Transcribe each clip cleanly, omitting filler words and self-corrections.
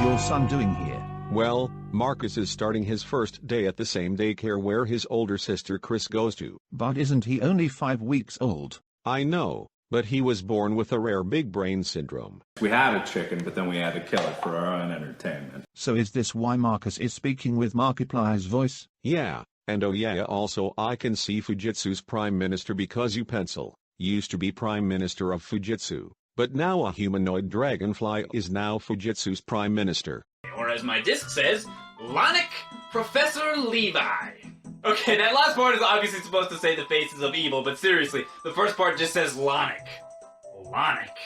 your son doing here? Well, Marcus is starting his first day at the same daycare where his older sister Chris goes to. But isn't he only 5 weeks old? I know, but he was born with a rare big brain syndrome. We had a chicken, but then we had to kill it for our own entertainment. So is this why Marcus is speaking with Markiplier's voice? Yeah, and oh yeah, also I can see Fujitsu's prime minister because you pencil used to be prime minister of Fujitsu, but now a humanoid dragonfly is now Fujitsu's prime minister. Or as my disc says, Lonic Professor Levi. Okay, that last part is obviously supposed to say the faces of evil, but seriously, the first part just says Lonic. Lonic.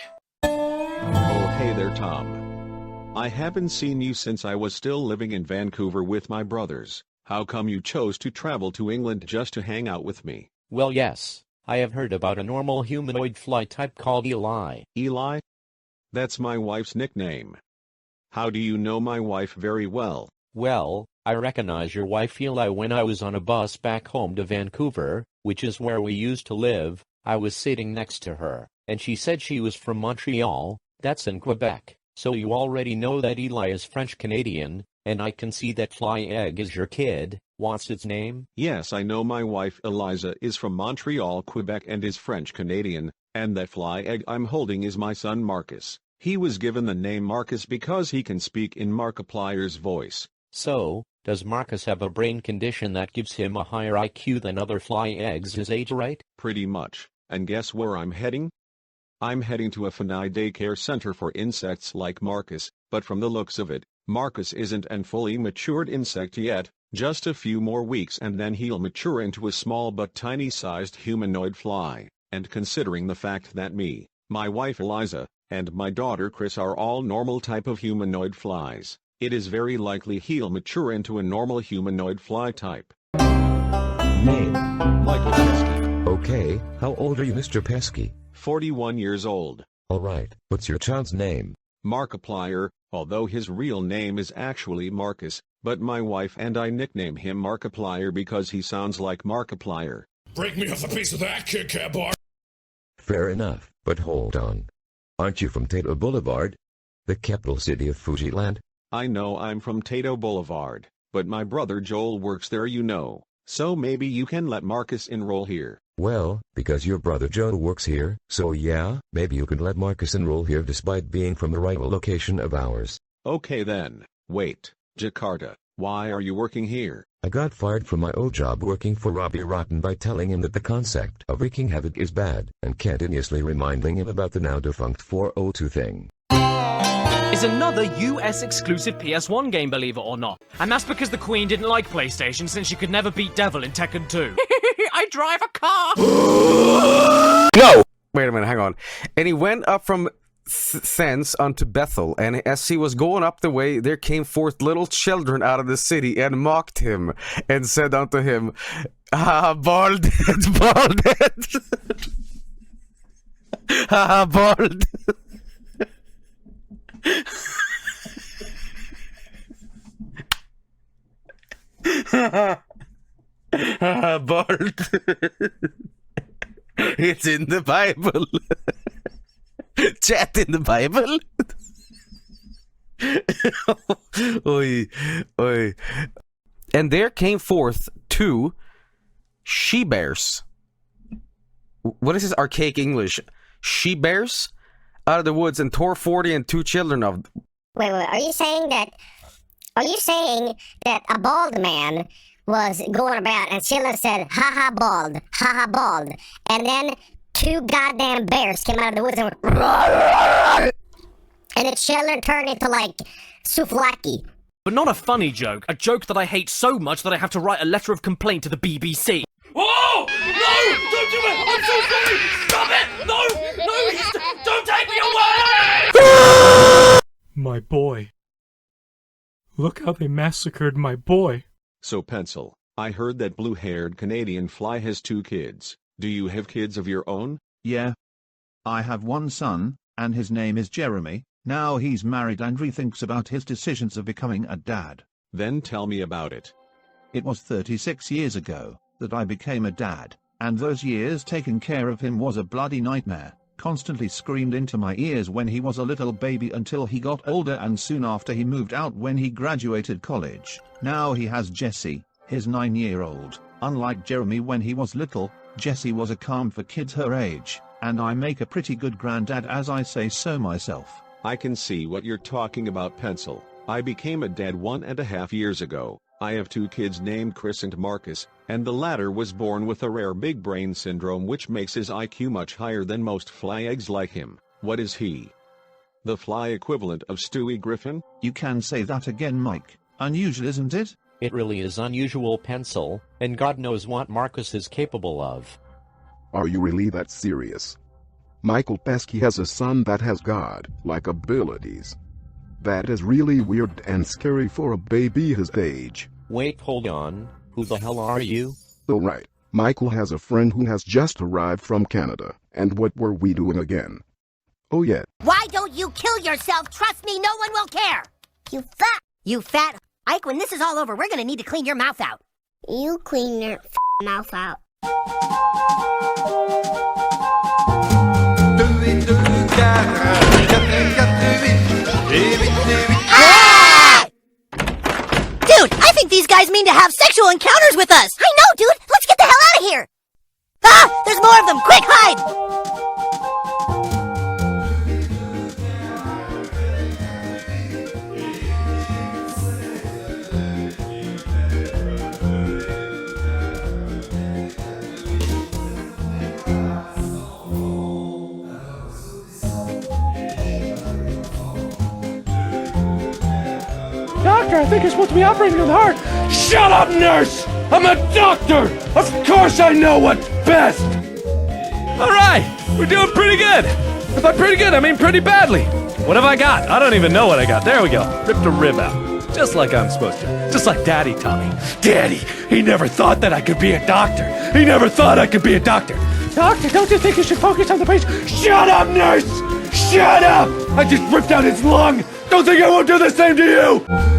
Oh hey there Tom. I haven't seen you since I was still living in Vancouver with my brothers. How come you chose to travel to England just to hang out with me? Well yes, I have heard about a normal humanoid fly type called Eli. Eli? That's my wife's nickname. How do you know my wife very well? Well, I recognize your wife Eli when I was on a bus back home to Vancouver, which is where we used to live. I was sitting next to her, and she said she was from Montreal, that's in Quebec. So you already know that Eli is French-Canadian, and I can see that Fly Egg is your kid. What's its name? Yes, I know my wife Eliza is from Montreal, Quebec and is French-Canadian, and that Fly Egg I'm holding is my son Marcus. He was given the name Marcus because he can speak in Markiplier's voice. So, does Marcus have a brain condition that gives him a higher IQ than other Fly Eggs his age, right? Pretty much. And guess where I'm heading? I'm heading to a Funai daycare center for insects like Marcus, but from the looks of it, Marcus isn't an fully matured insect yet. Just a few more weeks and then he'll mature into a small but tiny-sized humanoid fly. And considering the fact that me, my wife Eliza, and my daughter Chris are all normal type of humanoid flies, it is very likely he'll mature into a normal humanoid fly type. Name. Michael Pesky. Okay, how old are you, Mr. Pesky? 41 years old. Alright, what's your child's name? Markiplier, although his real name is actually Marcus, but my wife and I nickname him Markiplier because he sounds like Markiplier. Break me off a piece of that, Kit Kat bar. Fair enough, but hold on. Aren't you from Tato Boulevard? The capital city of Fujiland? I know I'm from Tato Boulevard, but my brother Joel works there, you know, so maybe you can let Marcus enroll here. Well, because your brother Joe works here, so yeah, maybe you can let Marcus enroll here despite being from the rival location of ours. Okay then. Wait, Jakarta, why are you working here? I got fired from my old job working for Robbie Rotten by telling him that the concept of wreaking havoc is bad, and continuously reminding him about the now-defunct 402 thing. Is another US-exclusive PS1 game, believe it or not. And that's because the Queen didn't like PlayStation since she could never beat Devil in Tekken 2. I drive a car! No! Wait a minute, hang on. And he went up from thence unto Bethel, and as he was going up the way, there came forth little children out of the city, and mocked him, and said unto him, "Ah, bald head, bald head! Ah, bald!" Bald. It's in the Bible. Chat in the Bible. Oy, oy. And there came forth 2 she-bears. What is this archaic English? She-bears? Out of the woods, and tore 40 and 2 children of... Wait, are you saying that a bald man was going about and children said, ha ha bald, and then 2 goddamn bears came out of the woods and went, and the children turned into like souvlaki. But not a funny joke, a joke that I hate so much that I have to write a letter of complaint to the BBC. Oh! No! Don't do it! I'm so sorry! Stop it! No! Don't take me away! My boy. Look how they massacred my boy. So Pencil, I heard that blue-haired Canadian fly has 2 kids. Do you have kids of your own? Yeah. I have one son, and his name is Jeremy. Now he's married and rethinks about his decisions of becoming a dad. Then tell me about it. It was 36 years ago that I became a dad, and those years taking care of him was a bloody nightmare. constantly screamed into my ears when he was a little baby until he got older, and soon after he moved out when he graduated college. Now he has Jessie, his 9-year-old. Unlike Jeremy when he was little, Jessie was a calm for kids her age, and I make a pretty good granddad as I say so myself. I can see what you're talking about, Pencil. I became a dad 1.5 years ago. I have 2 kids named Chris and Marcus, and the latter was born with a rare big brain syndrome which makes his IQ much higher than most fly eggs like him. What is he? The fly equivalent of Stewie Griffin? You can say that again, Mike. Unusual, isn't it? It really is unusual, Pencil, and God knows what Marcus is capable of. Are you really that serious? Michael Pesky has a son that has God-like abilities. That is really weird and scary for a baby his age. Wait, hold on. Who the hell are you? Oh right, Michael has a friend who has just arrived from Canada. And what were we doing again? Oh yeah. Why don't you kill yourself? Trust me, no one will care. You fat. Ike, when this is all over, we're gonna need to clean your mouth out. You clean your mouth out. Dude, I think these guys mean to have sexual encounters with us. I know, dude. Let's get the hell out of here. Ah, there's more of them. Quick, hide. Doctor, I think you're supposed to be operating on the heart. Shut up, nurse! I'm a doctor! Of course I know what's best! Alright, we're doing pretty good. If by pretty good, I mean pretty badly. What have I got? I don't even know what I got. There we go. Ripped a rib out. Just like I'm supposed to. Just like Daddy taught me. Daddy, he never thought that I could be a doctor. He never thought I could be a doctor. Doctor, don't you think you should focus on the patient? Shut up, nurse! Shut up! I just ripped out his lung! Don't think I won't do the same to you!